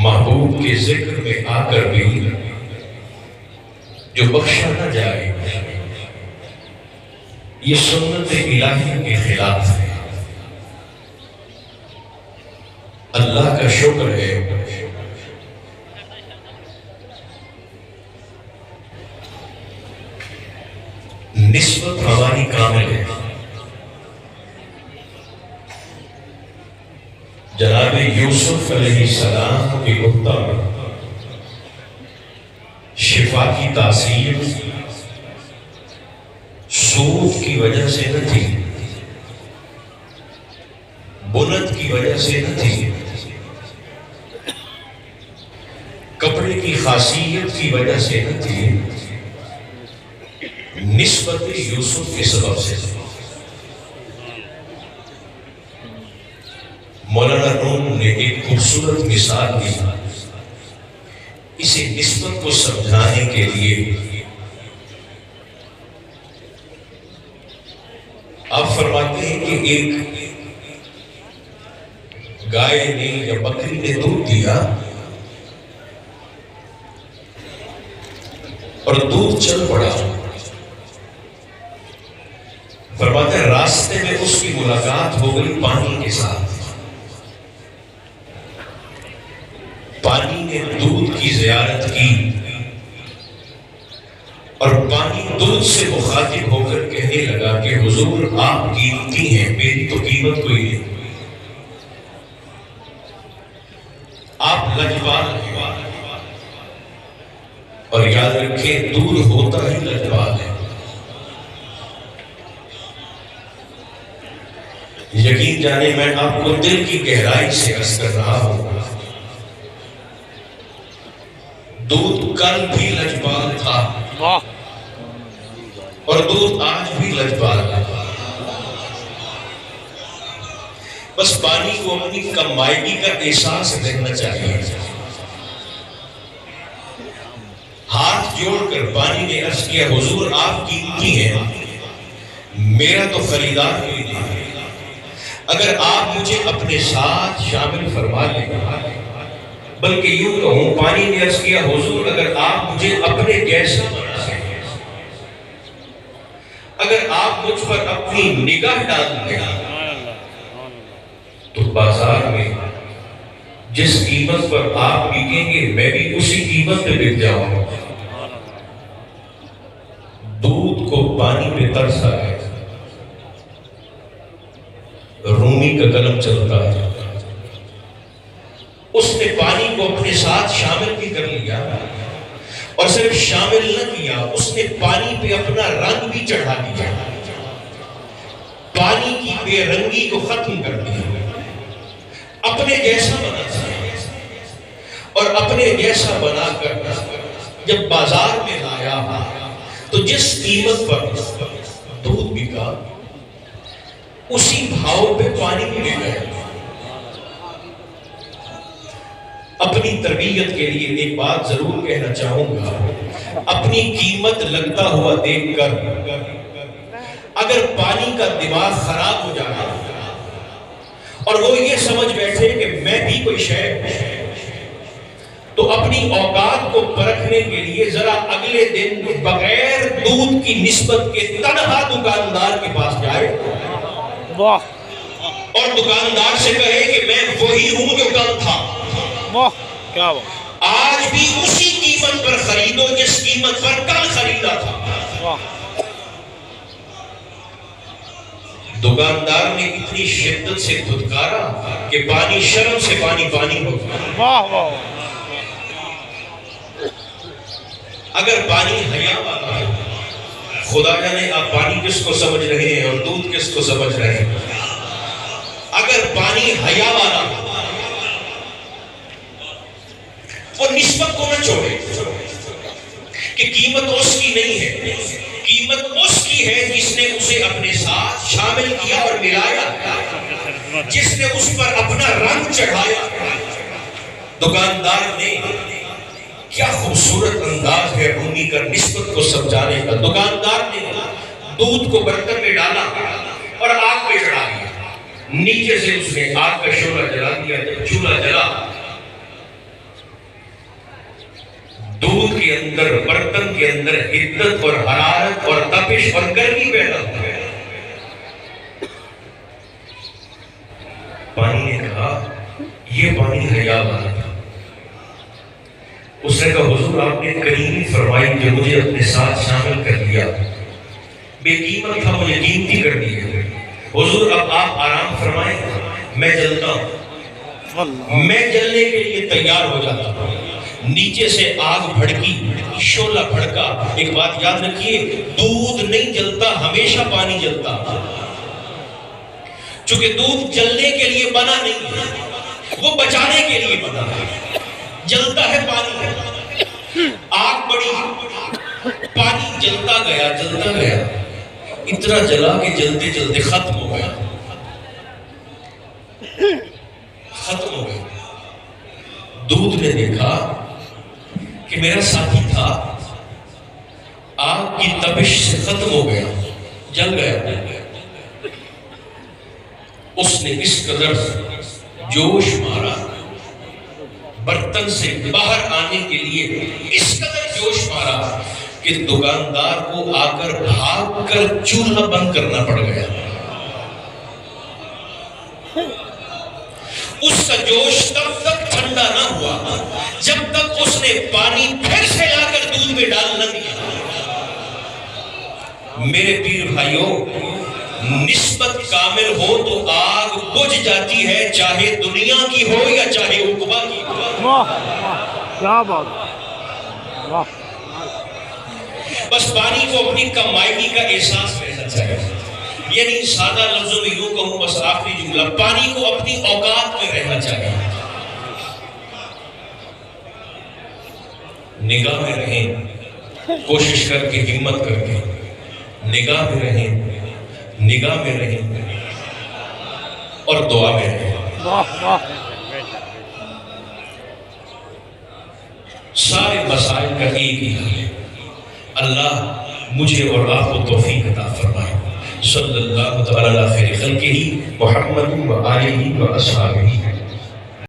محبوب کے ذکر میں آ کر بھی جو بخشا نہ جائے یہ سنت الہی کے خلاف ہے۔ اللہ کا شکر ہے نسبت ہماری کامل ہے۔ جناب یوسف علیہ السلام کی اتر شفا کی تاثیر سود کی وجہ سے نہ تھی، بنت کی وجہ سے نہ تھی، کپڑے کی خاصیت کی وجہ سے نہ تھی، نسبت یوسف کے سبب سے تھی۔ مولانا روم نے ایک خوبصورت مثال دی اسے نسبت کو سمجھانے کے لیے۔ آپ فرماتے ہیں کہ ایک گائے نے یا بکری نے دودھ دیا اور دودھ چل پڑا۔ فرماتے ہیں راستے میں اس کی ملاقات ہو گئی پانی کے ساتھ۔ پانی نے دودھ کی زیارت کی اور پانی دودھ سے مخاطب ہو کر کہنے لگا کہ حضور آپ قیمتی ہیں، میری تو قیمت کوئی نہیں، آپ لجپال ہیں، اور یاد رکھیں دودھ ہوتا ہی لجپال ہے۔ یقین جانے میں آپ کو دل کی گہرائی سے عرض کر رہا ہوں، دودھ کل بھی لجپال تھا اور دودھ آج بھی لجپال ہے۔ بس پانی کو اپنی کمائیگی کا احساس دینا چاہیے۔ ہاتھ جوڑ کر پانی نے عرض کیا حضور آپ قیمتی ہیں، میرا تو خریدار کوئی نہیں، اگر آپ مجھے اپنے ساتھ شامل فرما لیں، بلکہ یوں کہوں پانی نے عرض کیا حضور اگر آپ مجھے اپنے جیسا بنا دیں، اگر آپ مجھ پر اپنی نگاہ ڈال دیں تو بازار میں جس قیمت پر آپ بکیں گے میں بھی اسی قیمت پہ بک جاؤں گا۔ دودھ کو پانی پہ ترس آ گیا۔ رومی کا قلم چلتا ہے، اس نے پانی کو اپنے ساتھ شامل بھی کر لیا اور صرف شامل نہ کیا، اس نے پانی پہ اپنا رنگ بھی چڑھا دیا، پانی کی بے رنگی کو ختم کر دیا، اپنے جیسا بنا دیا، اور اپنے جیسا بنا کر جب بازار میں لایا تو جس قیمت پر دودھ بکا اسی بھاؤ پہ پانی بھی لے گئے۔ اپنی تربیت کے لیے ایک بات ضرور کہنا چاہوں گا، اپنی قیمت لگتا ہوا دیکھ کر اگر پانی کا دماغ خراب ہو جائے اور وہ یہ سمجھ بیٹھے کہ میں بھی کوئی شے تو اپنی اوقات کو پرکھنے کے لیے ذرا اگلے دن بغیر دودھ کی نسبت کے تنہا دکاندار کے پاس جائے اور دکاندار سے کہے کہ میں وہی ہوں جو کل تھا، کیا بات، آج بھی اسی قیمت پر خریدو جس قیمت پر کل خریدا تھا۔ دکاندار نے اتنی شدت سے دھتکارا کہ پانی شرم سے پانی ہو گیا۔ اگر پانی حیا والا ہے، خدا جانے آپ پانی کس کو سمجھ رہے ہیں اور دودھ کس کو سمجھ رہے ہیں، اگر پانی حیا والا ہے وہ نسبت کو نہ چھوڑے کہ قیمت اس کی نہیں ہے، قیمت اس کی ہے جس نے اسے اپنے ساتھ شامل کیا اور ملایا، جس نے اس پر اپنا رنگ چڑھایا۔ دکاندار نے کیا خوبصورت انداز ہے رومی کا نسبت کو سمجھانے کا۔ دکاندار نے دودھ کو برتن میں ڈالا اور آگ پہ چڑھا دیا، نیچے سے اس نے آگ کا شعلہ جلا دیا۔ جب چولہا جلا دودھ کے اندر، برتن کے اندر حدت اور حرارت اور تپش اور گرمی پیدا ہو گیا۔ پانی نے کہا یہ پانی حیا والا تھا۔ اس نے کہا حضور آپ نے کریمی فرمائی کہ مجھے اپنے ساتھ شامل کر لیا، بے قیمت تھا، مجھے قیمتی کر دیا۔ حضور اب آپ آرام فرمائیں، میں جلتا ہوں۔ میں جلنے کے لیے تیار ہو جاتا ہوں۔ نیچے سے آگ بھڑکی، شعلہ بھڑکا۔ ایک بات یاد رکھیے، دودھ نہیں جلتا، ہمیشہ پانی جلتا۔ چونکہ دودھ جلنے کے لیے بنا نہیں ہے، وہ بچانے کے لیے بنا ہے۔ جلتا ہے پانی، آگ بڑی، پانی جلتا گیا جلتا گیا، اتنا جلا کہ جلتے جلتے ختم ہو گیا، ختم ہو گیا۔ دودھ نے دیکھا کہ میرا ساتھی تھا، آگ کی تپش سے ختم ہو گیا، جل گیا۔ اس نے اس قدر جوش مارا، برتن سے باہر آنے کے لیے اس قدر جوش مارا کہ دکاندار کو آ کر بھاگ کر چولہا بند کرنا پڑ گیا۔ اس کا جوش تب تک ٹھنڈا نہ ہوا جب تک اس نے پانی پھر سے لا کر دودھ میں ڈال نہ دیا۔ میرے پیر بھائیوں، نسبت کامل ہو تو آگ بجھ جاتی ہے، چاہے دنیا کی ہو یا چاہے عقبہ کی ہو۔ کیا بات، بس پانی کو اپنی کمائیگی کا احساس رہنا چاہیے۔ یعنی سادہ لفظوں میں یوں کہوں، بس آخری جملہ، پانی کو اپنی اوقات میں رہنا چاہیے۔ نگاہ میں رہیں، کوشش کر کے، ہمت کر کے نگاہ میں رہیں، نگاہ میں رہیں اور دعا میں رہیں۔ سارے مسائل کا ایک ہی حل ہے، اللہ مجھے اور آپ کو توفیق عطا فرمائے۔ صلی اللہ تعالی علی خیر خلقہ محمد و آلہ و اصحابہ۔